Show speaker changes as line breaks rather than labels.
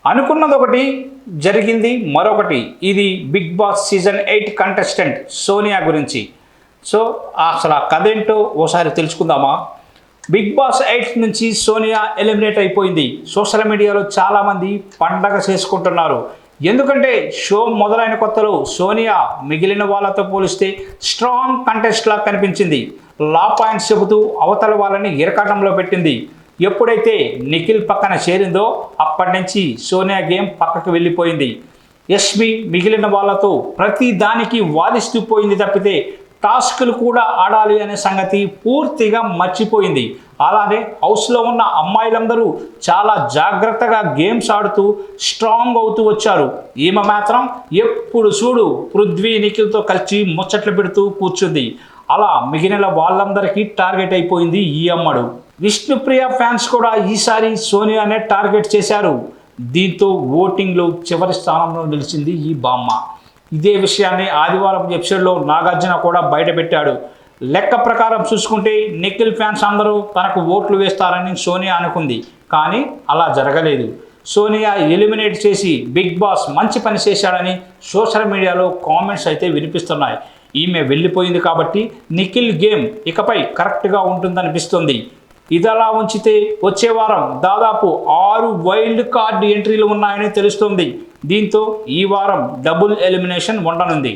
అనుకున్నది ఒకటి జరిగింది మరొకటి. ఇది Bigg Boss season 8 contestant Sonia గురించి. సో అసలు ఆ కథ ఏంటో ఓసారి తెలుసుకుందామా. బిగ్ బాస్ 8 నుంచి సోనియా ఎలిమినేట్ అయిపోయింది. సోషల్ మీడియాలో చాలామంది పండగ చేసుకుంటున్నారు. ఎందుకంటే షో మొదలైన కొత్తలో సోనియా మిగిలిన వాళ్ళతో పోలిస్తే స్ట్రాంగ్ కంటెస్ట్లా కనిపించింది. లా పాయింట్స్ చెబుతూ అవతల వాళ్ళని ఇరకాటంలో పెట్టింది. ఎప్పుడైతే నిఖిల్ పక్కన చేరిందో అప్పటి నుంచి సోనియా గేమ్ పక్కకు వెళ్ళిపోయింది. యష్మి మిగిలిన వాళ్ళతో ప్రతి దానికి వాదిస్తూ పోయింది తప్పితే టాస్కులు కూడా ఆడాలి అనే సంగతి పూర్తిగా మర్చిపోయింది. అలానే హౌస్లో ఉన్న అమ్మాయిలందరూ చాలా జాగ్రత్తగా గేమ్స్ ఆడుతూ స్ట్రాంగ్ అవుతూ వచ్చారు. ఈమె మాత్రం ఎప్పుడు చూడు పృథ్వీ నిఖిల్తో కలిసి ముచ్చట్లు పెడుతూ కూర్చుంది. అలా మిగిలిన వాళ్ళందరికీ టార్గెట్ అయిపోయింది ఈ అమ్మడు. విష్ణుప్రియ ఫ్యాన్స్ కూడా ఈసారి సోనియానే టార్గెట్ చేశారు. దీంతో ఓటింగ్లో చివరి స్థానంలో నిలిచింది ఈ బామ్మ. ఇదే విషయాన్ని ఆదివారం ఎపిసోడ్లో నాగార్జున కూడా బయటపెట్టాడు. లెక్క ప్రకారం చూసుకుంటే నిఖిల్ ఫ్యాన్స్ అందరూ తనకు ఓట్లు వేస్తారని సోనియా అనుకుంది. కానీ అలా జరగలేదు. సోనియా ఎలిమినేట్ చేసి బిగ్ బాస్ మంచి పని చేశాడని సోషల్ మీడియాలో కామెంట్స్ అయితే వినిపిస్తున్నాయి. ఈమె వెళ్ళిపోయింది కాబట్టి నిఖిల్ గేమ్ ఇకపై కరెక్ట్గా ఉంటుందనిపిస్తుంది. ఇదలా ఉంచితే వచ్చే వారం దాదాపు 6 వైల్డ్ కార్డ్ ఎంట్రీలు ఉన్నాయని తెలుస్తుంది. దీంతో ఈ వారం డబుల్ ఎలిమినేషన్ ఉండనుంది.